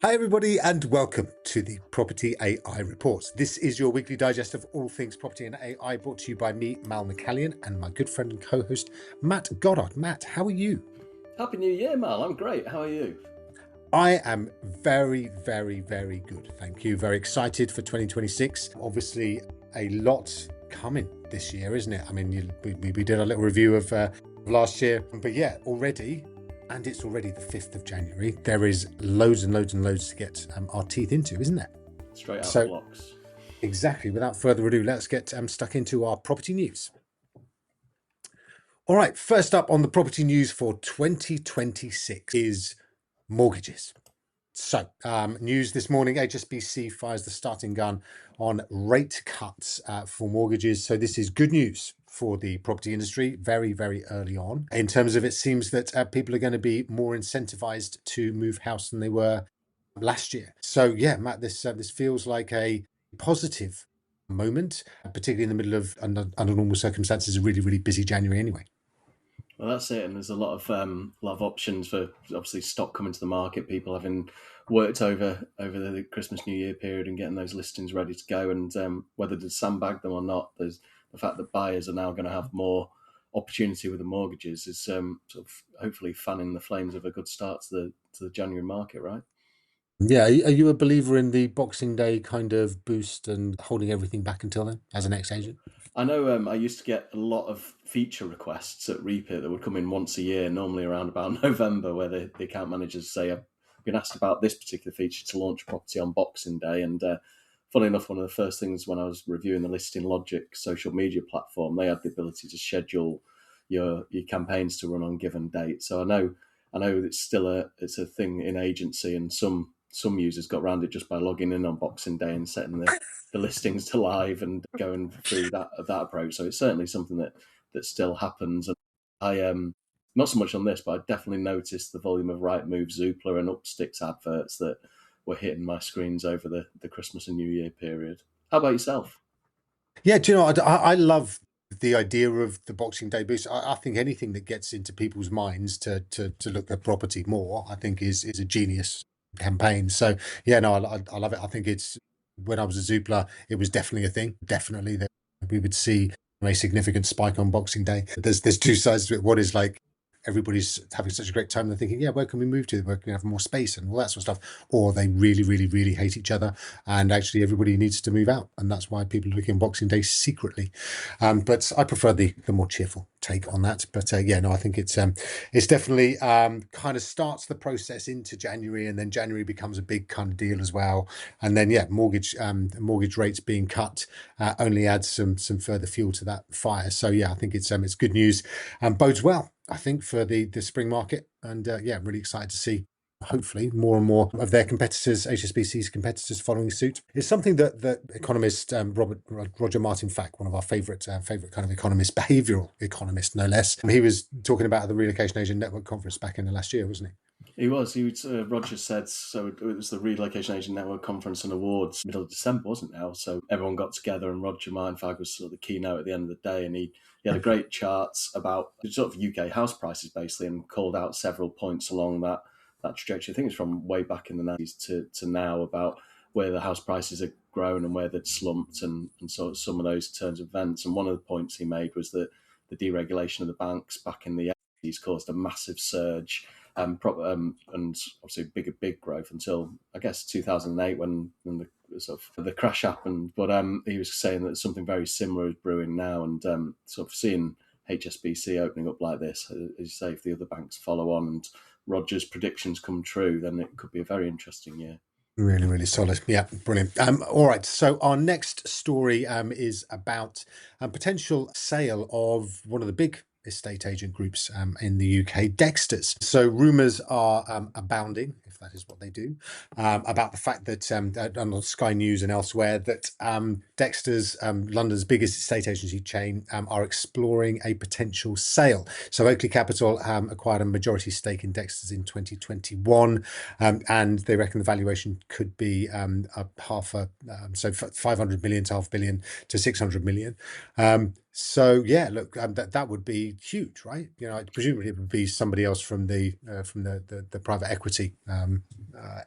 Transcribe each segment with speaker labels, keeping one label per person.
Speaker 1: Hi, everybody, and welcome to the Property AI Reports. This is your weekly digest of all things property and AI, brought to you by me, Mal McCallion, and my good friend and co-host, Matt Goddard. Matt, how are you?
Speaker 2: Happy New Year, Mal. I'm great. How are you?
Speaker 1: I am very, very, very good. Thank you. Very excited for 2026. Obviously, a lot coming this year, isn't it? I mean, we did a little review of last year, but yeah, already. And it's already the 5th of January. There is loads and loads and loads to get our teeth into, isn't there?
Speaker 2: Straight out the
Speaker 1: So,
Speaker 2: blocks.
Speaker 1: exactly. Without further ado, let's get stuck into our property news. All right. First up on the property news for 2026 is mortgages. So, news this morning, HSBC fires the starting gun on rate cuts for mortgages. So this is good news for the property industry very, very early on. In terms of, it seems that people are going to be more incentivized to move house than they were last year. So yeah, Matt, this feels like a positive moment, particularly in the middle of, under normal circumstances, a really, really busy January anyway.
Speaker 2: Well, that's it. And there's a lot of options for obviously stock coming to the market. People having worked over the Christmas New Year period and getting those listings ready to go. And whether to sandbag them or not, there's the fact that buyers are now going to have more opportunity with the mortgages is sort of hopefully fanning the flames of a good start to the January market, right?
Speaker 1: Yeah, are you a believer in the Boxing Day kind of boost and holding everything back until then as an ex-agent?
Speaker 2: I know I used to get a lot of feature requests at Repeat that would come in once a year, normally around about November, where the account managers say, I've been asked about this particular feature to launch property on Boxing Day. And funny enough, one of the first things when I was reviewing the Listing Logic social media platform, they had the ability to schedule your campaigns to run on given dates. So I know it's a thing in agency, and some users got around it just by logging in on Boxing Day and setting the listings to live and going through that approach. So it's certainly something that still happens. And I not so much on this, but I definitely noticed the volume of Rightmove, Zoopla, and Upsticks adverts that were hitting my screens over the Christmas and New Year period. How about yourself?
Speaker 1: Yeah, do you know, I love the idea of the Boxing Day boost. I think anything that gets into people's minds to look at property more, I think is a genius campaign. So yeah, no, I love it. I think it's, when I was a Zoopla, it was definitely a thing. Definitely that we would see a significant spike on Boxing Day. There's two sides to it. One is like everybody's having such a great time. They're thinking, yeah, where can we move to? Where can we have more space and all that sort of stuff? Or they really, really, really hate each other, and actually everybody needs to move out, and that's why people are looking at Boxing Day secretly. But I prefer the more cheerful take on that. But yeah, no, I think it's definitely kind of starts the process into January, and then January becomes a big kind of deal as well. And then yeah, mortgage rates being cut only adds some further fuel to that fire. So yeah, I think it's good news and bodes well, I think, for the spring market. And yeah, I'm really excited to see hopefully more and more of their competitors, HSBC's competitors, following suit. It's something that economist Roger Martin Fack, one of our favorite kind of economists, behavioral economist no less, he was talking about at the Relocation Agent Network conference back in the last year, wasn't he?
Speaker 2: He was. He was. Roger said so. It was the Relocation Agent Network Conference and Awards, middle of December, wasn't it now? So everyone got together, and Roger Mindfag was sort of the keynote at the end of the day, and he had a great charts about sort of UK house prices basically, and called out several points along that trajectory. I think it's from way back in the 90s to now, about where the house prices have grown and where they'd slumped, and sort of some of those turns of events. And one of the points he made was that the deregulation of the banks back in the 80s caused a massive surge, and obviously big growth until I guess 2008 when the sort of the crash happened. But he was saying that something very similar is brewing now, and sort of seeing HSBC opening up like this, as you say, if the other banks follow on and Roger's predictions come true, then it could be a very interesting year.
Speaker 1: Really, really solid. Yeah, brilliant. All right. So our next story is about a potential sale of one of the big estate agent groups in the UK, Dexters. So rumours are abounding, if that is what they do, about the fact that on Sky News and elsewhere that Dexters, London's biggest estate agency chain, are exploring a potential sale. So Oakley Capital acquired a majority stake in Dexters in 2021, and they reckon the valuation could be so 500 million to half billion to 600 million. So yeah, look, that would be huge, right? Presumably it would be somebody else from the private equity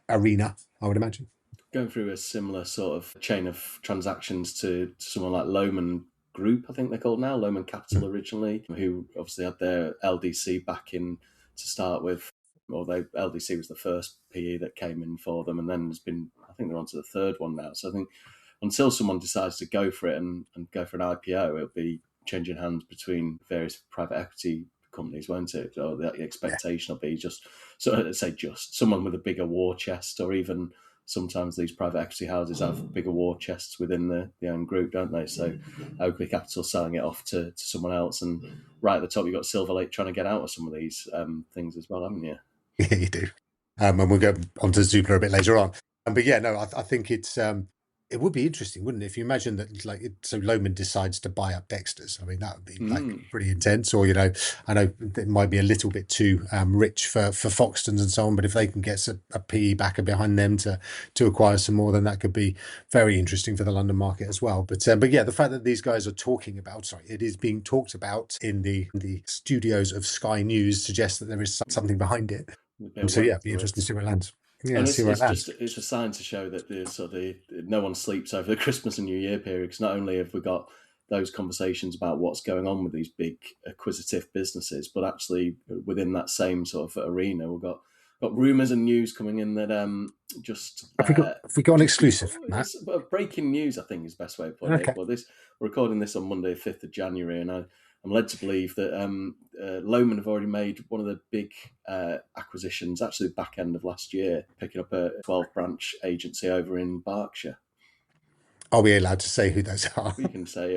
Speaker 1: arena, I would imagine.
Speaker 2: Going through a similar sort of chain of transactions to someone like Lohman Group, I think they're called now, Lohman Capital originally, who obviously had their LDC back in to start with. Although LDC was the first PE that came in for them, and then there's been, I think they're on to the third one now. So I think until someone decides to go for it and go for an IPO, it'll be changing hands between various private equity companies, won't it? Or the
Speaker 1: Yeah,
Speaker 2: expectation will be just, so let's say, just someone with a bigger war chest, or even sometimes these private equity houses have bigger war chests within the own group, don't they? So Oakley Capital selling it off to someone else, and right at the top you've got Silver Lake trying to get out of some of these things as well, haven't you?
Speaker 1: yeah, you do. And we'll go onto Zoopla a bit later on. But yeah, no, I think it would be interesting, wouldn't it? If you imagine that, like, so Lohman decides to buy up Dexters. I mean, that would be like
Speaker 2: Mm.
Speaker 1: pretty intense. Or I know it might be a little bit too rich for Foxtons and so on, but if they can get a PE backer behind them to acquire some more, then that could be very interesting for the London market as well. But yeah, the fact that these guys are talking about, sorry, it is being talked about in the studios of Sky News suggests that there is something behind it.
Speaker 2: A bit of
Speaker 1: So yeah,
Speaker 2: work
Speaker 1: it'd be
Speaker 2: to
Speaker 1: interesting
Speaker 2: it.
Speaker 1: to see where it lands. Yeah,
Speaker 2: And
Speaker 1: see where it lands.
Speaker 2: it's a sign to show that no one sleeps over the Christmas and New Year period, because not only have we got those conversations about what's going on with these big acquisitive businesses, but actually within that same sort of arena, we've got rumours and news coming in that just
Speaker 1: Have we got an
Speaker 2: just
Speaker 1: exclusive,
Speaker 2: before
Speaker 1: Matt?
Speaker 2: it's breaking news, I think is the best way of putting it.
Speaker 1: Okay.
Speaker 2: But this, we're recording this on Monday, 5th of January, and I'm led to believe that Lohman have already made one of the big acquisitions, actually the back end of last year, picking up a 12 branch agency over in Berkshire.
Speaker 1: Are we allowed to say who those are?
Speaker 2: We can say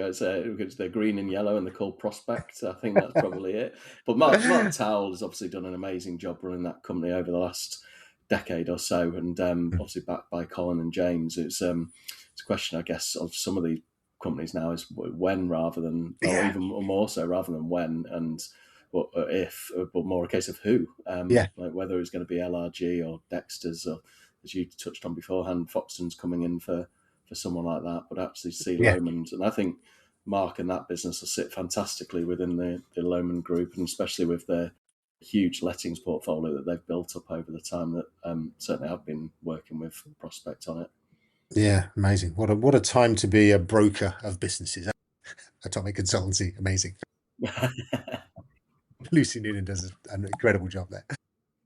Speaker 2: they're green and yellow and they're called Prospect. I think that's probably it. But Mark Towell has obviously done an amazing job running that company over the last decade or so, and obviously backed by Colin and James. It's a question, I guess, of some of these companies now is when rather than, or
Speaker 1: Yeah,
Speaker 2: even more so rather than when, and if, but more a case of who,
Speaker 1: yeah,
Speaker 2: like whether it's going to be LRG or Dexters, or as you touched on beforehand, Foxton's coming in for someone like that, but actually see
Speaker 1: yeah,
Speaker 2: Lohman's. And I think Mark and that business will sit fantastically within the Lohman group, and especially with their huge lettings portfolio that they've built up over the time that certainly I've been working with Prospect on it.
Speaker 1: yeah. Amazing. What a time to be a broker of businesses. Atomic Consultancy, amazing. Lucy Noonan does an incredible job there.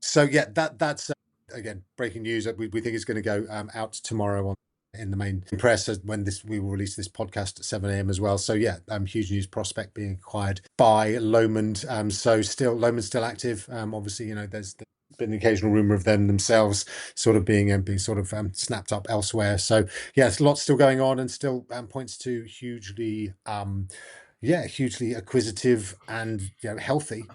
Speaker 1: So yeah, that's again breaking news. We think it's going to go out tomorrow in the main press when we will release this podcast at 7 a.m. as well. So yeah, huge news. Prospect being acquired by Lomond. So still Lomond's still active. Obviously, there's been an occasional rumor of them themselves sort of being sort of snapped up elsewhere. So yeah, it's lots still going on, and still points to hugely hugely acquisitive and healthy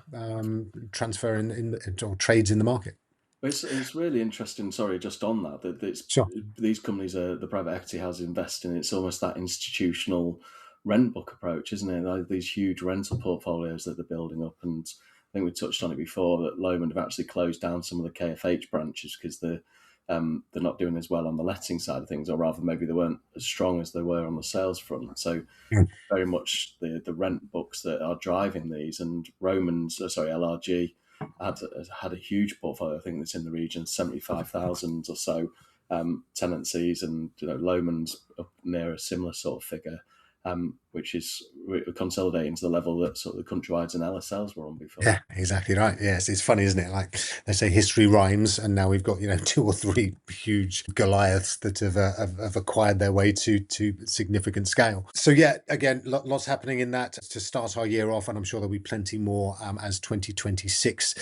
Speaker 1: transfer in or trades in the market.
Speaker 2: It's really interesting. Sorry, just on that it's,
Speaker 1: Sure.
Speaker 2: these companies are the private equity houses invest in. It's almost that institutional rent book approach, isn't it? Like these huge rental portfolios that they're building up, and I think we touched on it before that Lohman have actually closed down some of the KFH branches because they're not doing as well on the letting side of things, or rather maybe they weren't as strong as they were on the sales front. So
Speaker 1: Mm.
Speaker 2: very much the rent books that are driving these, and LRG had a huge portfolio. I think that's in the region 75,000 or so tenancies, and Lohman's up near a similar sort of figure, which is consolidating to the level that sort of the Countrywides and LSLs were on before.
Speaker 1: Yeah, exactly right. Yes, it's funny, isn't it? Like they say, history rhymes, and now we've got two or three huge Goliaths that have acquired their way to significant scale. So yeah, again, lots happening in that to start our year off, and I'm sure there'll be plenty more as 2026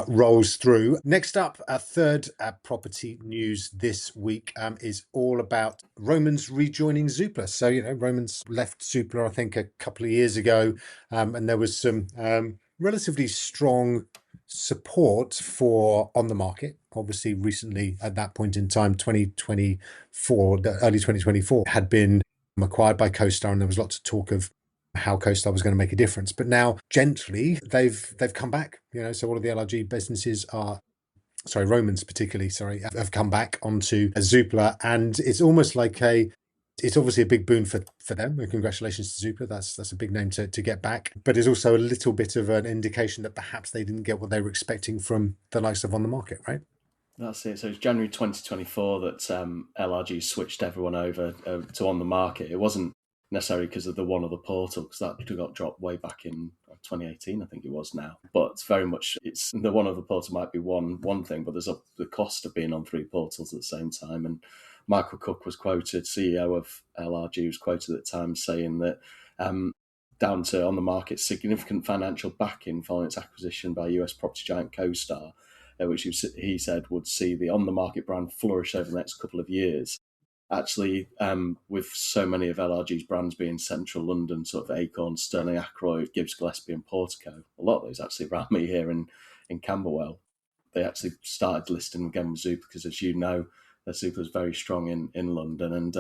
Speaker 1: rolls through. Next up, third property news this week is all about Romans rejoining Zoopla. So Romans left Zoopla, I think, a couple of years ago, and there was some relatively strong support for on the market. Obviously, recently at that point in time, 2024, early 2024, had been acquired by CoStar, and there was lots of talk of how CoStar was going to make a difference. But now, gently, they've come back. So all of the LRG businesses are. Romans particularly, have come back onto a Zoopla, and it's almost like It's obviously a big boon for them, and congratulations to Zoopla. That's a big name to get back, but it's also a little bit of an indication that perhaps they didn't get what they were expecting from the likes of On the Market, right?
Speaker 2: That's it. So it's January 2024 that LRG switched everyone over to On the Market. It wasn't necessarily because of the one other portal, because that got dropped way back in 2018, I think it was now. But it's very much, it's the one other portal might be one thing, but there's the cost of being on three portals at the same time. And Michael Cook was quoted, CEO of LRG, was quoted at the time saying that down to On the Market, significant financial backing following its acquisition by US property giant CoStar, which he said would see the On the Market brand flourish over the next couple of years. Actually, with so many of LRG's brands being central London, sort of Acorn, Stirling Ackroyd, Gibbs Gillespie and Portico, a lot of those actually around me here in Camberwell, they actually started listing again with Zoopla because, as you know, Zoopla is very strong in London, and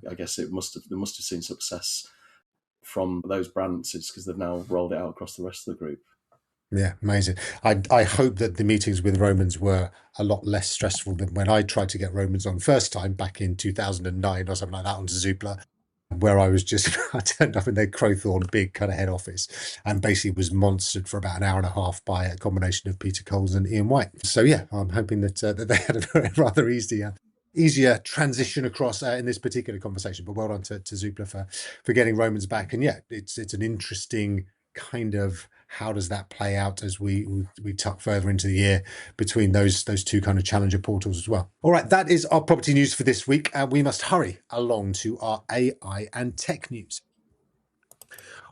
Speaker 2: I guess they must have seen success from those branches because they've now rolled it out across the rest of the group.
Speaker 1: Yeah, amazing. I hope that the meetings with Romans were a lot less stressful than when I tried to get Romans on first time back in 2009 or something like that onto Zoopla, where I was just, I turned up in their Crowthorne big kind of head office and basically was monstered for about an hour and a half by a combination of Peter Coles and Ian White. So yeah, I'm hoping that they had a rather easier transition across in this particular conversation. But well done to Zoopla for getting Romans back. And yeah, it's an interesting kind of, how does that play out as we tuck further into the year between those two kind of challenger portals as well. All right, that is our property news for this week. We must hurry along to our AI and tech news.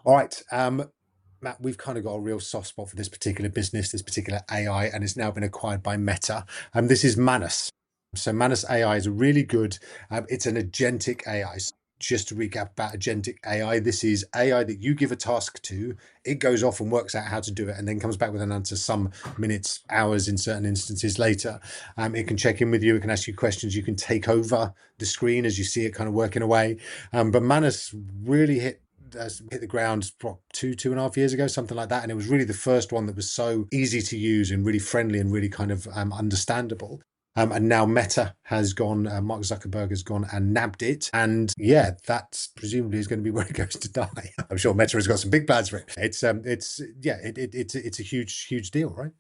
Speaker 1: All right, Matt, we've kind of got a real soft spot for this particular business, this particular AI, and it's now been acquired by Meta. This is Manus. So Manus AI is a really good, it's an agentic AI. So just to recap about agentic AI, this is AI that you give a task to, it goes off and works out how to do it, and then comes back with an answer some minutes, hours in certain instances later. It can check in with you, it can ask you questions, you can take over the screen as you see it kind of working away. But Manus really hit the ground 2.5 years ago, something like that, and it was really the first one that was so easy to use and really friendly and really kind of understandable. And now Meta has gone, Mark Zuckerberg has gone and nabbed it. And yeah, that presumably is going to be where it goes to die. I'm sure Meta has got some big plans for it. It's a huge deal, right?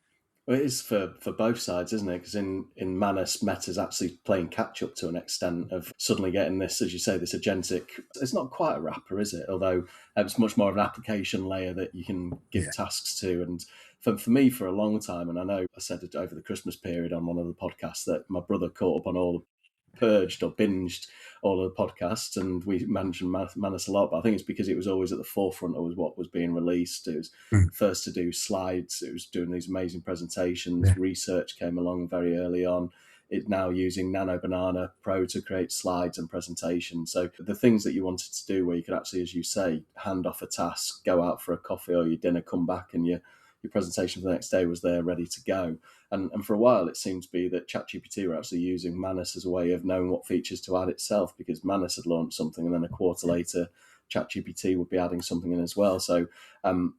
Speaker 2: Well, it is for both sides, isn't it? Because in Manus, Meta's actually playing catch up to an extent of suddenly getting this, as you say, this agentic. It's not quite a wrapper, is it? Although it's much more of an application layer that you can give tasks to. And for me, for a long time, and I know I said it over the Christmas period on one of the podcasts, that my brother caught up on all the purged or binged all of the podcasts, and we mentioned Manus a lot, but I think it's because it was always at the forefront of what was being released. It was first to do slides, it was doing these amazing presentations, research came along very early on. It's now using Nano Banana Pro to create slides and presentations. So the things that you wanted to do where you could actually, as you say, hand off a task, go out for a coffee or your dinner, come back, and your presentation for the next day was there ready to go. And for a while, it seemed to be that ChatGPT were actually using Manus as a way of knowing what features to add itself, because Manus had launched something and then a quarter later, ChatGPT would be adding something in as well. So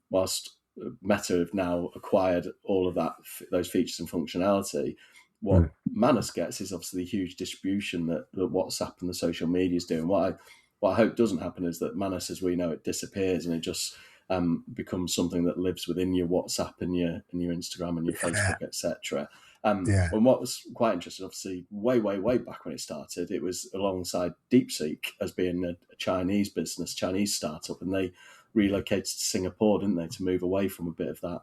Speaker 2: whilst Meta have now acquired all of those features and functionality, what Manus gets is obviously the huge distribution that WhatsApp and the social media is doing. What I hope doesn't happen is that Manus, as we know it, disappears and it just becomes something that lives within your WhatsApp and your Instagram and your Facebook, etc. And what was quite interesting, obviously, way back when it started, it was alongside DeepSeek as being a Chinese business, Chinese startup, and they relocated to Singapore, didn't they, to move away from a bit of that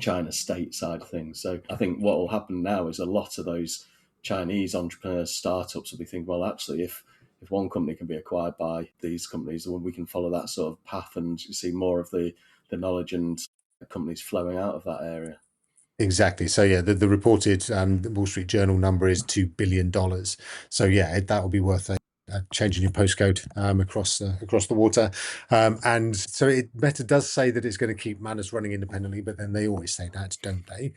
Speaker 2: China state side of things. So I think what will happen now is a lot of those Chinese entrepreneurs, startups will be thinking, well, actually, if one company can be acquired by these companies, then we can follow that sort of path and see more of the knowledge and companies flowing out of that area.
Speaker 1: Exactly. So yeah, the reported Wall Street Journal number is $2 billion. So yeah, that will be worth changing your postcode across the water. And so Meta does say that it's going to keep Manus running independently, but then they always say that, don't they?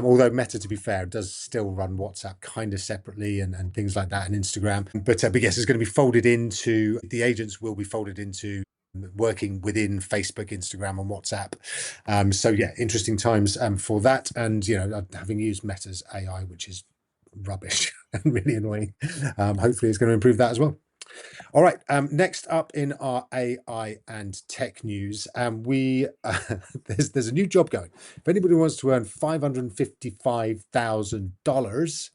Speaker 1: Although Meta, to be fair, does still run WhatsApp kind of separately and things like that, and Instagram. But yes, it's going to be folded into, the agents will be folded into working within Facebook, Instagram, and WhatsApp. So yeah, interesting times for that. And having used Meta's AI, which is rubbish and really annoying, hopefully it's going to improve that as well. All right. Next up in our AI and tech news, we there's a new job going. If anybody wants to earn $555,000,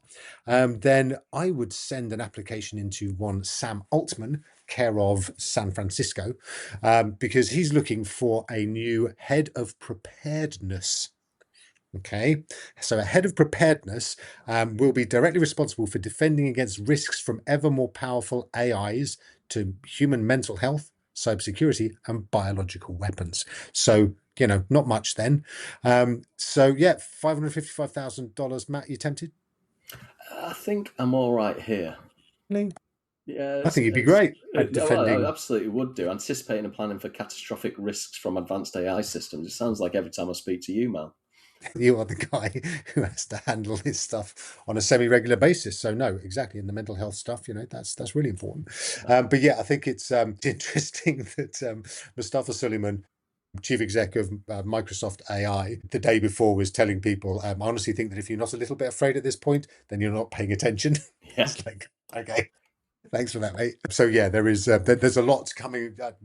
Speaker 1: then I would send an application into one Sam Altman, care of San Francisco, because he's looking for a new head of preparedness. Okay, so a head of preparedness will be directly responsible for defending against risks from ever more powerful AIs to human mental health, cybersecurity, and biological weapons. So, not much then. So, yeah, $555,000. Matt, you tempted?
Speaker 2: I think I'm all right here.
Speaker 1: Really?
Speaker 2: Yeah,
Speaker 1: I think you'd be great at
Speaker 2: I
Speaker 1: defending.
Speaker 2: absolutely would do. Anticipating and planning for catastrophic risks from advanced AI systems. It sounds like every time I speak to you, Mel.
Speaker 1: You are the guy who has to handle this stuff on a semi-regular basis. So no, exactly. In the mental health stuff, that's really important. But yeah, I think it's interesting that Mustafa Suleiman, chief exec of Microsoft AI, the day before was telling people, I honestly think that if you're not a little bit afraid at this point, then you're not paying attention.
Speaker 2: Yeah,
Speaker 1: It's like, okay. Thanks for that, mate. So yeah, there's a lot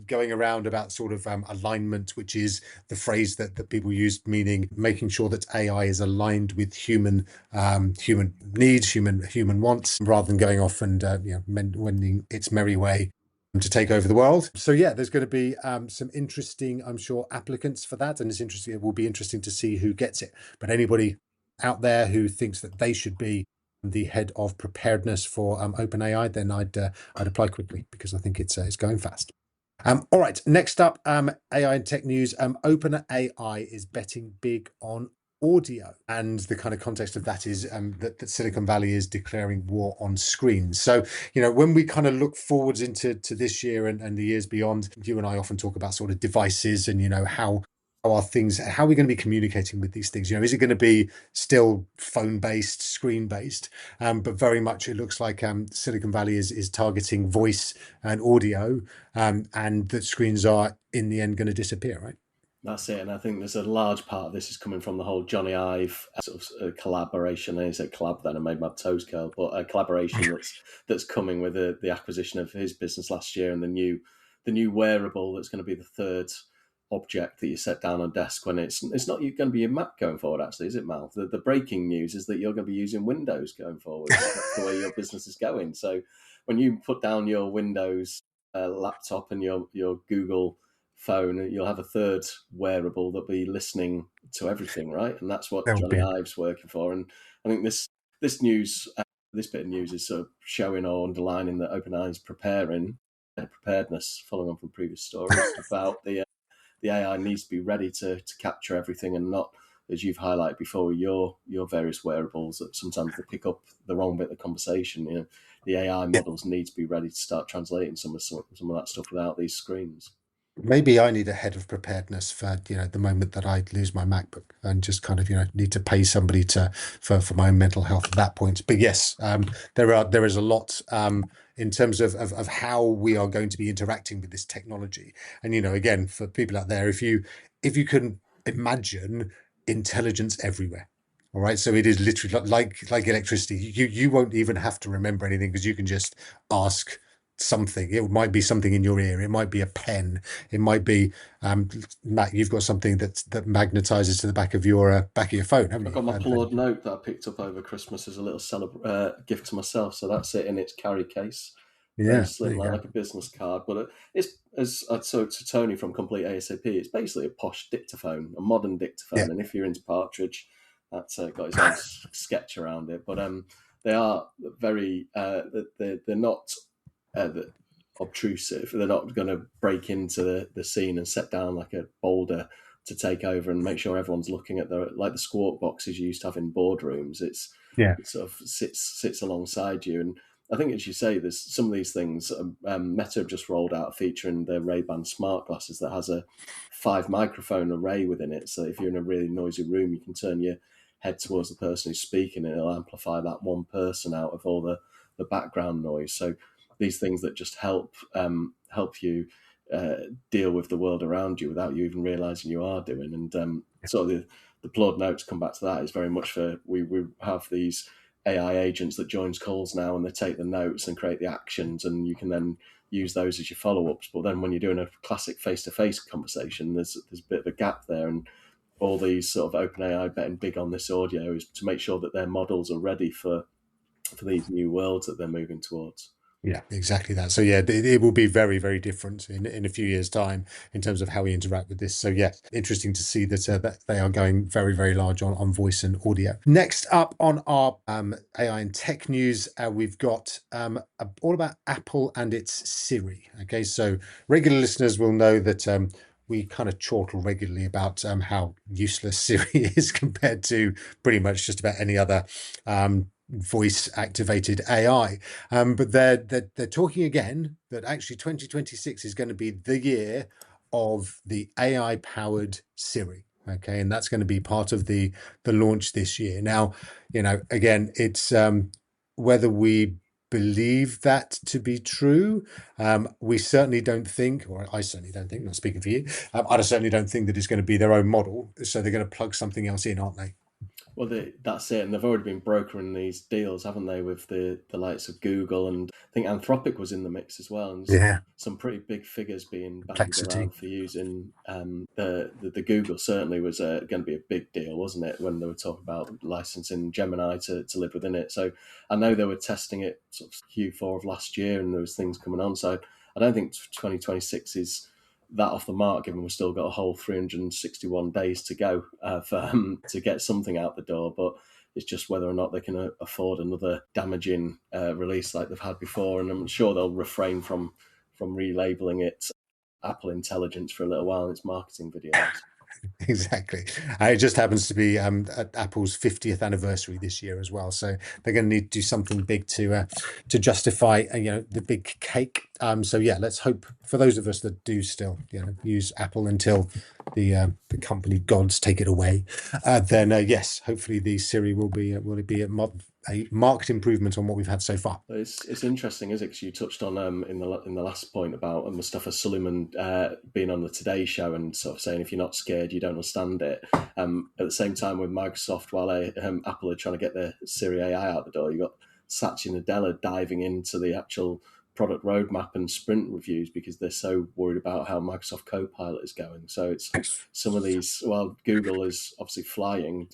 Speaker 1: going around about sort of alignment, which is the phrase that people use, meaning making sure that AI is aligned with human needs, human wants, rather than going off and wending its merry way to take over the world. So yeah, there's going to be some interesting, I'm sure, applicants for that, and it will be interesting to see who gets it. But anybody out there who thinks that they should be the head of preparedness for OpenAI, then I'd apply quickly because I think it's going fast. All right, next up, AI and tech news. OpenAI is betting big on audio, and the kind of context of that is that Silicon Valley is declaring war on screens. So when we kind of look forwards into this year and the years beyond, you and I often talk about sort of devices and how are we going to be communicating with these things? Is it going to be still phone based, screen based? But very much it looks like Silicon Valley is targeting voice and audio, and that screens are in the end going to disappear, right?
Speaker 2: that's it. And I think there's a large part of this is coming from the whole Johnny Ive sort of collaboration. I said collab then, I made my toes curl, but a collaboration that's coming with the acquisition of his business last year and the new wearable that's going to be the third object that you set down on desk when it's not going to be your Mac going forward, actually, is it, Mal? The breaking news is that you're going to be using Windows going forward. That's the way your business is going. So when you put down your Windows laptop and your Google phone, you'll have a third wearable that'll be listening to everything, right? And that's what
Speaker 1: There'll
Speaker 2: Johnny
Speaker 1: be.
Speaker 2: Ive's working for. And I think this news, this bit of news is sort of showing or underlining that OpenAI is preparing preparedness, following on from previous stories about the AI needs to be ready to capture everything and not, as you've highlighted before, your various wearables that sometimes they pick up the wrong bit of the conversation. The AI
Speaker 1: Yeah.
Speaker 2: models need to be ready to start translating some of that stuff without these screens.
Speaker 1: Maybe I need a head of preparedness for the moment that I lose my MacBook, and just kind of need to pay somebody for my own mental health at that point. But yes, there is a lot in terms of how we are going to be interacting with this technology. And again, for people out there, if you can imagine intelligence everywhere. All right, so it is literally like electricity. You won't even have to remember anything because you can just ask something. It might be something in your ear. It might be a pen. It might be Matt. You've got something that magnetizes to the back of your phone, haven't
Speaker 2: I've
Speaker 1: you?
Speaker 2: got my Claude Note that I picked up over Christmas as a little gift to myself. So that's it in its carry case. Very
Speaker 1: Yeah, there
Speaker 2: slim,
Speaker 1: you go.
Speaker 2: like a business card. But it's as so to Tony from Complete ASAP. It's basically a posh dictaphone, a modern
Speaker 1: Yeah,
Speaker 2: dictaphone. And if you're into Partridge, that's got his own sketch around it. But they are very they're not obtrusive. They're not going to break into the scene and set down like a boulder to take over and make sure everyone's looking at the squawk boxes you used to have in boardrooms.
Speaker 1: yeah,
Speaker 2: It sort of sits alongside you. And I think, as you say, there's some of these things. Meta have just rolled out a feature in their Ray-Ban smart glasses that has a 5 microphone array within it. So if you're in a really noisy room, you can turn your head towards the person who's speaking and it'll amplify that one person out of all the background noise. So these things that just help you deal with the world around you without you even realizing you are doing. And sort of the Claude Notes, come back to that, is very much for we have these AI agents that joins calls now, and they take the notes and create the actions, and you can then use those as your follow-ups. But then when you're doing a classic face-to-face conversation, there's a bit of a gap there, and all these sort of OpenAI betting big on this audio is to make sure that their models are ready for these new worlds that they're moving towards.
Speaker 1: Yeah, exactly that. So yeah, it will be very, very different in a few years' time in terms of how we interact with this. So yeah, interesting to see that that they are going very, very large on voice and audio. Next up on our AI and tech news, we've got all about Apple and its Siri. Okay, so regular listeners will know that we kind of chortle regularly about how useless Siri is compared to pretty much just about any other voice activated AI. But they're talking again that actually 2026 is going to be the year of the AI powered Siri. Okay, and that's going to be part of the launch this year. Now, again, it's whether we believe that to be true. We certainly don't think, or I certainly don't think, not speaking for you, I certainly don't think that it's going to be their own model. So they're going to plug something else in, aren't they?
Speaker 2: Well, that's it, and they've already been brokering these deals, haven't they, with the likes of Google, and I think Anthropic was in the mix as well, and
Speaker 1: Yeah,
Speaker 2: some pretty big figures being bandied
Speaker 1: complexity.
Speaker 2: around for using the Google certainly was going to be a big deal, wasn't it, when they were talking about licensing Gemini to live within it. So I know they were testing it sort of Q4 of last year, and there was things coming on. So I don't think 2026 is that off the mark, given we've still got a whole 361 days to go to get something out the door. But it's just whether or not they can afford another damaging release like they've had before. And I'm sure they'll refrain from relabeling it Apple Intelligence for a little while in its marketing videos.
Speaker 1: Exactly. It just happens to be at Apple's 50th anniversary this year as well. So they're going to need to do something big to justify the big cake. So yeah, let's hope for those of us that do still use Apple until the company gods take it away. Then yes, hopefully the Siri will be a marked improvement on what we've had so far.
Speaker 2: It's interesting, isn't it? Because you touched on in the last point about Mustafa Suleiman being on the Today Show and sort of saying if you're not scared, you don't understand it. At the same time, with Microsoft, while Apple are trying to get their Siri AI out the door, you got Satya Nadella diving into the actual product roadmap and sprint reviews because they're so worried about how Microsoft Copilot is going. So it's some of these. While Google is obviously flying,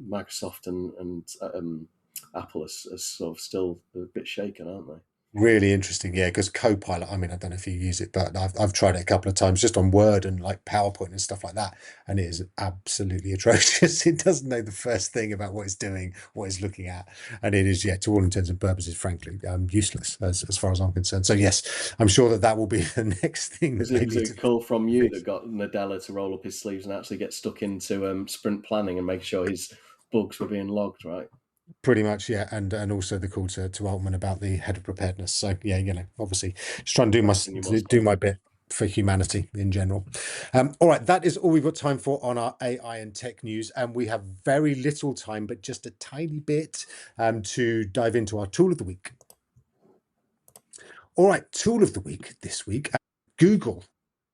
Speaker 2: Microsoft and Apple is sort of still a bit shaken, aren't they?
Speaker 1: Really interesting, yeah, because Copilot, I mean, I don't know if you use it, but I've tried it a couple of times just on Word and like PowerPoint and stuff like that, and it is absolutely atrocious. It doesn't know the first thing about what it's doing, what it's looking at, and it is, yeah, to all intents and purposes, frankly, useless as far as I'm concerned. So yes, I'm sure that will be the next thing that
Speaker 2: Was
Speaker 1: they
Speaker 2: it
Speaker 1: need
Speaker 2: a
Speaker 1: to
Speaker 2: call from you
Speaker 1: fix.
Speaker 2: that got Nadella to roll up his sleeves and actually get stuck into sprint planning and make sure his bugs were being logged, right?
Speaker 1: Pretty much, yeah, and also the call to Altman about the head of preparedness. So yeah, obviously, just trying to
Speaker 2: Pressing you must
Speaker 1: do my bit for humanity in general. All right, that is all we've got time for on our AI and tech news, and we have very little time, but just a tiny bit to dive into our tool of the week. All right, tool of the week this week. Google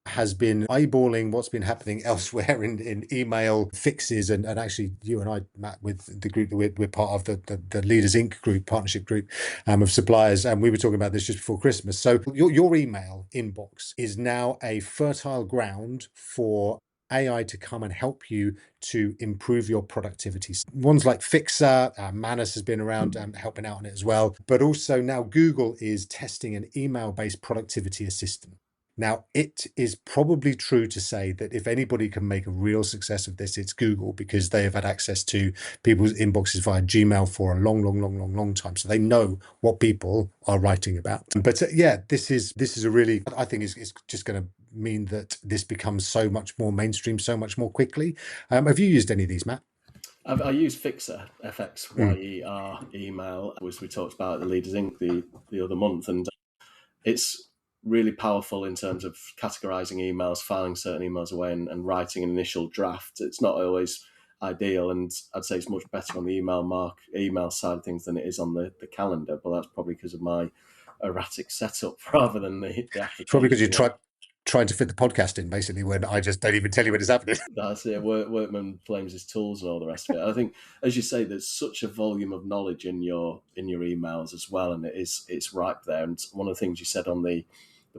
Speaker 1: has been eyeballing what's been happening elsewhere in email fixes, and actually you and I, Matt, with the group that we're part of, the Leaders Inc. group, partnership group of suppliers, and we were talking about this just before Christmas. So your email inbox is now a fertile ground for AI to come and help you to improve your productivity. Ones like Fixer, Manus has been around helping out on it as well, but also now Google is testing an email-based productivity assistant. Now, it is probably true to say that if anybody can make a real success of this, it's Google, because they have had access to people's inboxes via Gmail for a long time. So they know what people are writing about. But yeah, this is a really, I think is just going to mean that this becomes so much more mainstream, so much more quickly. Have you used any of these, Matt?
Speaker 2: I use Fixer, FXYER email, as we talked about at the Leaders Inc. the other month, and it's really powerful in terms of categorizing emails, filing certain emails away, and writing an initial draft. It's not always ideal, and I'd say it's much better on the email side of things than it is on the calendar, but that's probably because of my erratic setup rather than the
Speaker 1: Probably because
Speaker 2: application.
Speaker 1: you trying to fit the podcast in, basically, when I just don't even tell you when it's happening.
Speaker 2: That's it. Workman blames his tools and all the rest of it. I think, as you say, there's such a volume of knowledge in your emails as well, and it's ripe there. And one of the things you said on the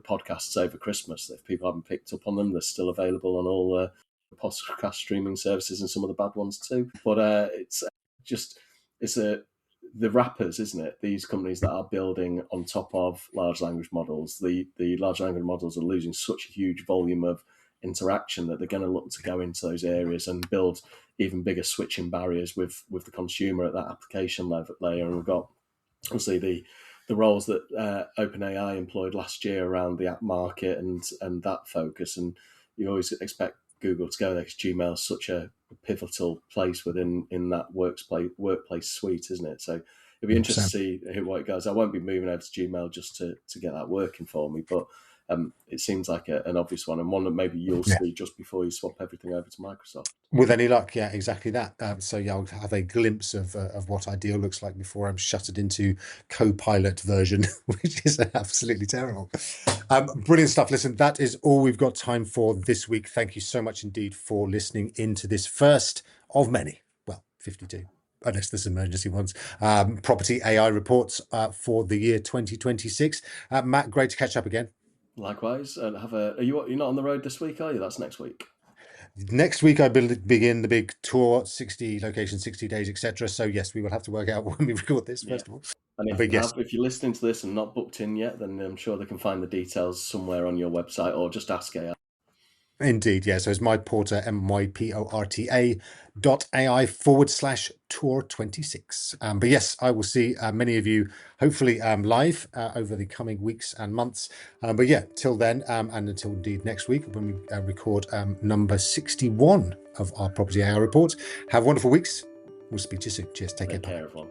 Speaker 2: podcasts over Christmas, that if people haven't picked up on them, they're still available on all the podcast streaming services and some of the bad ones too. But it's the wrappers, isn't it? These companies that are building on top of large language models, the large language models are losing such a huge volume of interaction that they're going to look to go into those areas and build even bigger switching barriers with the consumer at that application layer. And we've got obviously the roles that OpenAI employed last year around the app market and that focus. And you always expect Google to go there because Gmail is such a pivotal place within that workplace suite, isn't it? So it'd be interesting to see what it goes. I won't be moving over to Gmail just to get that working for me, but it seems like an obvious one, and one that maybe you'll see just before you swap everything over to Microsoft.
Speaker 1: With any luck, yeah, exactly that. So yeah, I'll have a glimpse of what ideal looks like before I'm shuttered into Copilot version, which is absolutely terrible. Brilliant stuff. Listen, that is all we've got time for this week. Thank you so much indeed for listening into this first of many, well, 52, unless there's emergency ones, property AI reports for the year 2026. Matt, great to catch up again.
Speaker 2: Likewise, and you're not on the road this week, are you? That's next week.
Speaker 1: Next week, I begin the big tour, 60 locations, 60 days, etc. So yes, we will have to work out when we record this, first of all.
Speaker 2: And if you're listening to this and not booked in yet, then I'm sure they can find the details somewhere on your website, or just ask AI.
Speaker 1: Indeed, yeah. So it's myporta, myporta.ai/tour26. But yes, I will see many of you, hopefully live over the coming weeks and months. But yeah, till then, and until indeed next week when we record number 61 of our Property AI report. Have wonderful weeks. We'll speak to you soon. Cheers. Take care, everyone.